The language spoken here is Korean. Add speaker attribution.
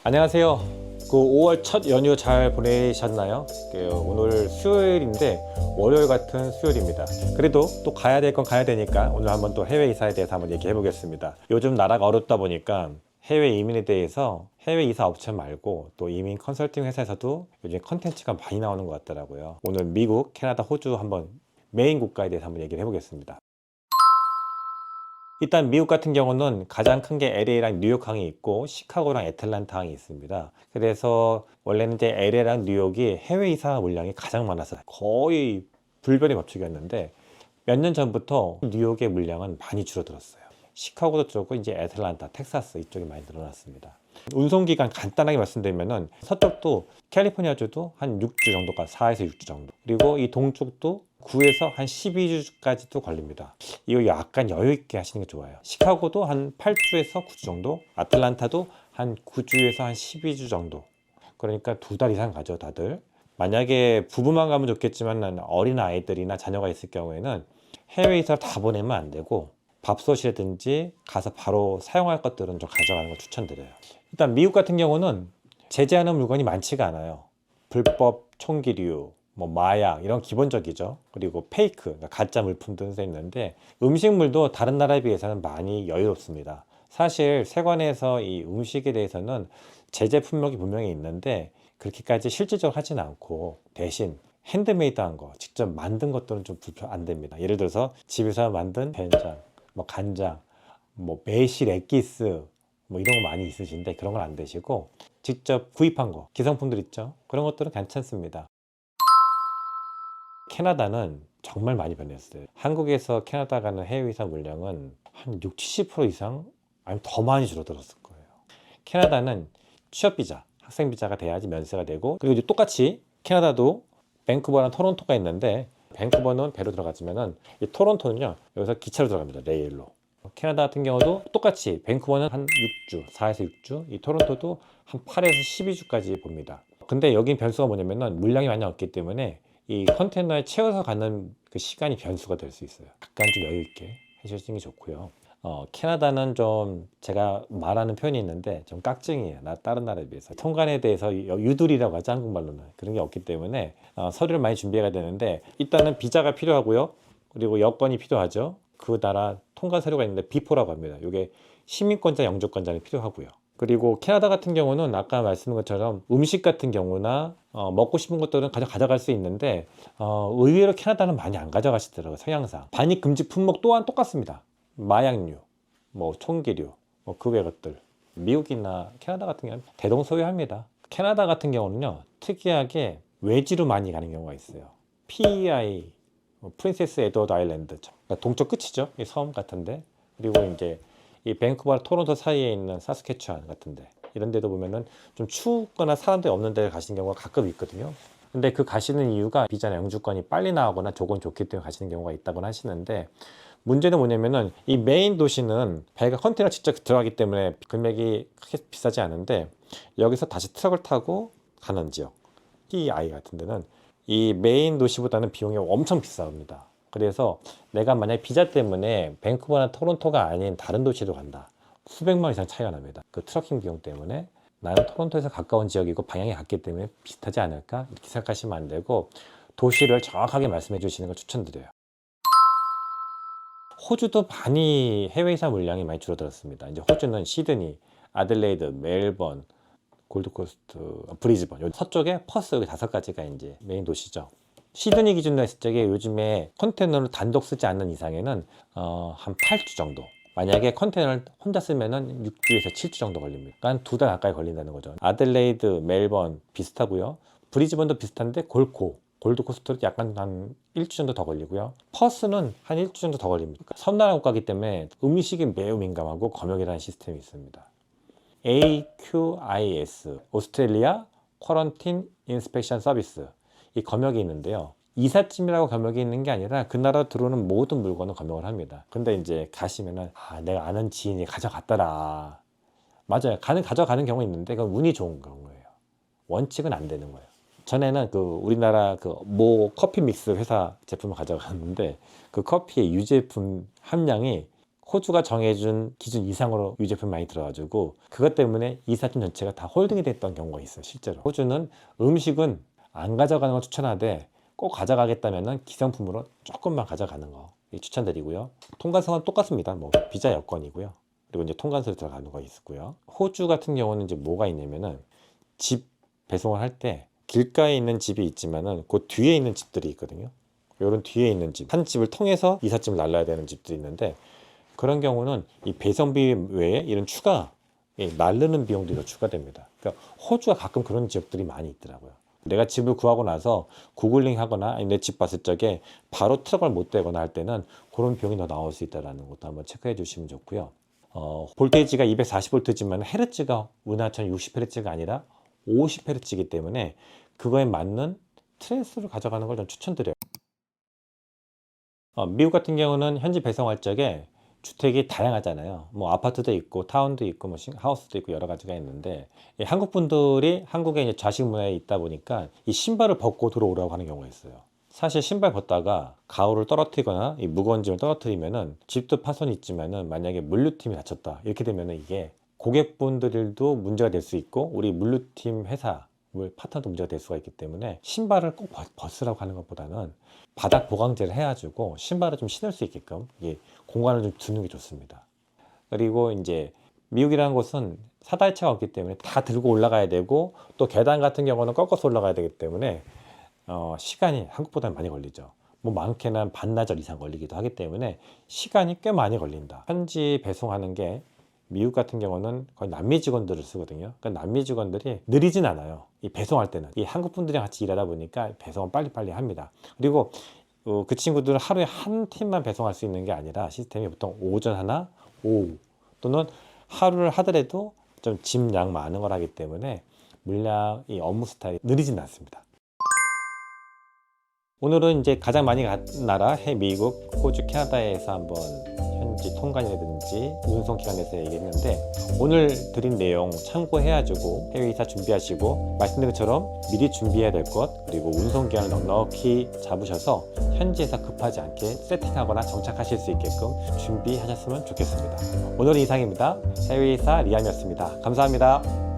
Speaker 1: 안녕하세요. 5월 첫 연휴 잘 보내셨나요? 오늘 수요일인데 월요일 같은 수요일입니다. 그래도 또 가야 될 건 가야 되니까 오늘 한번 또 해외 이사에 대해서 한번 얘기해 보겠습니다. 요즘 나라가 어렵다 보니까 해외 이민에 대해서 해외 이사 업체 말고 또 이민 컨설팅 회사에서도 요즘 컨텐츠가 많이 나오는 것 같더라고요. 오늘 미국, 캐나다, 호주 한번 메인 국가에 대해서 한번 얘기를 해보겠습니다. 일단 미국 같은 경우는 가장 큰 게 LA랑 뉴욕항이 있고 시카고랑 애틀란타항이 있습니다. 그래서 원래는 이제 LA랑 뉴욕이 해외 이사 물량이 가장 많아서 거의 불변의 법칙이었는데 몇 년 전부터 뉴욕의 물량은 많이 줄어들었어요. 시카고도 줄었고 이제 애틀란타, 텍사스 이쪽이 많이 늘어났습니다. 운송기간 간단하게 말씀드리면은 서쪽도 캘리포니아주도 한 6주 정도가 4에서 6주 정도, 그리고 이 동쪽도 9에서 한 12주까지도 걸립니다. 이거 약간 여유 있게 하시는 게 좋아요. 시카고도 한 8주에서 9주 정도, 아틀란타도 한 9주에서 한 12주 정도. 그러니까 2달 이상 가죠, 다들. 만약에 부부만 가면 좋겠지만 어린 아이들이나 자녀가 있을 경우에는 해외 이사 다 보내면 안 되고 밥솥이라든지 가서 바로 사용할 것들은 좀 가져가는 걸 추천드려요. 일단 미국 같은 경우는 제재하는 물건이 많지가 않아요. 불법 총기류, 뭐 마약 이런 기본적이죠. 그리고 페이크, 그러니까 가짜 물품들도 있는데 음식물도 다른 나라에 비해서는 많이 여유롭습니다. 사실 세관에서 이 음식에 대해서는 제재 품목이 분명히 있는데 그렇게까지 실질적으로 하진 않고 대신 핸드메이드한 거, 직접 만든 것들은 좀 불편 안 됩니다. 예를 들어서 집에서 만든 된장, 뭐 간장, 뭐 매실 액기스 뭐 이런 거 많이 있으신데 그런 건 안 되시고 직접 구입한 거, 기성품들 있죠? 그런 것들은 괜찮습니다. 캐나다는 정말 많이 변했어요. 한국에서 캐나다 가는 해외 이사 물량은 한 6, 70% 이상 아니면 더 많이 줄어들었을 거예요. 캐나다는 취업 비자, 학생 비자가 돼야지 면세가 되고, 그리고 이제 똑같이 캐나다도 밴쿠버랑 토론토가 있는데 밴쿠버는 배로 들어가지만은 이 토론토는요 여기서 기차로 들어갑니다. 레일로. 캐나다 같은 경우도 똑같이 밴쿠버는 한 6주, 4에서 6주, 이 토론토도 한 8에서 12주까지 봅니다. 근데 여긴 변수가 뭐냐면은 물량이 많이 없기 때문에 이 컨테이너에 채워서 가는 그 시간이 변수가 될 수 있어요. 약간 좀 여유 있게 해주시는 게 좋고요. 캐나다는 좀 제가 말하는 표현이 있는데 좀 깍쟁이에요. 다른 나라에 비해서. 통관에 대해서 유두리라고 하죠, 한국말로는. 그런 게 없기 때문에 서류를 많이 준비해야 되는데 일단은 비자가 필요하고요. 그리고 여권이 필요하죠. 그 나라 통관 서류가 있는데 B4라고 합니다. 이게 시민권자, 영주권자는 필요하고요. 그리고 캐나다 같은 경우는 아까 말씀드린 것처럼 음식 같은 경우나 먹고 싶은 것들은 가져갈 수 있는데 의외로 캐나다는 많이 안 가져가시더라고요. 서양상. 반입 금지 품목 또한 똑같습니다. 마약류, 뭐 총기류, 뭐 그 외 것들. 미국이나 캐나다 같은 경우는 대동소이합니다. 캐나다 같은 경우는요 특이하게 외지로 많이 가는 경우가 있어요. PEI, 프린세스 에드워드 아일랜드, 그러니까 동쪽 끝이죠. 이 섬 같은데. 그리고 이제 이 밴쿠버와 토론토 사이에 있는 사스케추안 같은데 이런 데도 보면은 좀 춥거나 사람들이 없는 데 가시는 경우가 가끔 있거든요. 근데 그 가시는 이유가 비자나 영주권이 빨리 나오거나 조건 좋기 때문에 가시는 경우가 있다고 하시는데, 문제는 뭐냐면은 이 메인 도시는 배가 컨테이너 직접 들어가기 때문에 금액이 크게 비싸지 않은데 여기서 다시 트럭을 타고 가는 지역, 이 아이 같은 데는 이 메인 도시보다는 비용이 엄청 비쌉니다. 그래서 내가 만약 비자 때문에 밴쿠버나 토론토가 아닌 다른 도시로 간다, 수백만 원 이상 차이가 납니다. 그 트럭킹 비용 때문에. 나는 토론토에서 가까운 지역이고 방향이 같기 때문에 비슷하지 않을까 이렇게 생각하시면 안 되고 도시를 정확하게 말씀해 주시는 걸 추천드려요. 호주도 많이 해외 이사 물량이 많이 줄어들었습니다. 이제 호주는 시드니, 아들레이드, 멜번, 골드코스트, 브리즈번, 여기 서쪽에 퍼스, 여기 5가지가 이제 메인 도시죠. 시드니 기준으로 했을 적에 요즘에 컨테이너를 단독 쓰지 않는 이상에는 한 8주 정도. 만약에 컨테이너를 혼자 쓰면은 6주에서 7주 정도 걸립니다. 그러니까 2달 가까이 걸린다는 거죠. 아들레이드, 멜번 비슷하고요. 브리즈번도 비슷한데 골드코스트도 약간 한 1주 정도 더 걸리고요. 퍼스는 한 1주 정도 더 걸립니다. 섬나라 국가이기 때문에 음식이 매우 민감하고 검역이라는 시스템이 있습니다. AQIS, 오스트레일리아 쿼런틴 인스펙션 서비스, 이 검역이 있는데요. 이삿짐이라고 검역이 있는 게 아니라 그 나라 들어오는 모든 물건을 검역을 합니다. 근데 이제 가시면은 내가 아는 지인이 가져갔더라. 맞아요. 가져가는 경우 있는데 그건 운이 좋은 경우예요. 원칙은 안 되는 거예요. 전에는 그 우리나라 그 모 커피 믹스 회사 제품을 가져갔는데 그 커피의 유제품 함량이 호주가 정해준 기준 이상으로 유제품이 많이 들어가지고 그것 때문에 이사팀 전체가 다 홀딩이 됐던 경우가 있어요. 실제로 호주는 음식은 안 가져가는 걸 추천하되 꼭 가져가겠다면 기성품으로 조금만 가져가는 거 추천드리고요. 통관성은 똑같습니다. 뭐 비자 여권이고요. 그리고 이제 통관서로 들어가는 거 있고요. 호주 같은 경우는 이제 뭐가 있냐면은 집 배송을 할 때 길가에 있는 집이 있지만은 그 뒤에 있는 집들이 있거든요. 이런 뒤에 있는 집, 한 집을 통해서 이삿짐을 날라야 되는 집들이 있는데 그런 경우는 이 배송비 외에 이런 추가 날르는 비용들이 더 추가됩니다. 그러니까 호주가 가끔 그런 지역들이 많이 있더라고요. 내가 집을 구하고 나서 구글링 하거나 내 집 봤을 적에 바로 트럭을 못 대거나 할 때는 그런 비용이 더 나올 수 있다는 것도 한번 체크해 주시면 좋고요. 볼테이지가 240V지만 헤르츠가 우리나라처럼 60Hz가 아니라 50Hz이기 때문에 그거에 맞는 트랜스를 가져가는 걸 좀 추천드려요. 미국 같은 경우는 현지 배송할 적에 주택이 다양하잖아요. 뭐 아파트도 있고 타운도 있고 뭐 하우스도 있고 여러 가지가 있는데 한국 분들이 한국에 이제 좌식 문화에 있다 보니까 이 신발을 벗고 들어오라고 하는 경우가 있어요. 사실 신발 벗다가 가구를 떨어뜨리거나 이 무거운 짐을 떨어뜨리면은 집도 파손이 있지만은 만약에 물류팀이 다쳤다 이렇게 되면은 이게 고객분들도 문제가 될 수 있고 우리 물류팀 회사 파트너도 문제가 될 수가 있기 때문에 신발을 꼭 벗으라고 하는 것보다는 바닥 보강제를 해가지고 신발을 좀 신을 수 있게끔 공간을 좀 두는 게 좋습니다. 그리고 이제 미국이라는 곳은 사다리차가 없기 때문에 다 들고 올라가야 되고 또 계단 같은 경우는 꺾어서 올라가야 되기 때문에 시간이 한국보다는 많이 걸리죠. 뭐 많게는 반나절 이상 걸리기도 하기 때문에 시간이 꽤 많이 걸린다. 현지 배송하는 게 미국 같은 경우는 거의 남미 직원들을 쓰거든요. 그러니까 남미 직원들이 느리진 않아요. 이 배송할 때는 이 한국 분들이랑 같이 일하다 보니까 배송은 빨리빨리 합니다. 그리고 그 친구들은 하루에 한 팀만 배송할 수 있는 게 아니라 시스템이 보통 오전 하나, 오후 또는 하루를 하더라도 좀 짐량 많은 걸 하기 때문에 물량 이 업무 스타일이 느리진 않습니다. 오늘은 이제 가장 많이 간 나라 미국, 호주, 캐나다에서 한번 현지 통관이라든지 운송 기관에 대해서 얘기했는데 오늘 드린 내용 참고해가지고 해외 이사 준비하시고 말씀드린 것처럼 미리 준비해야 될 것 그리고 운송 기간을 넉넉히 잡으셔서 현지에서 급하지 않게 세팅하거나 정착하실 수 있게끔 준비하셨으면 좋겠습니다. 오늘은 이상입니다. 해외 이사 리암이었습니다. 감사합니다.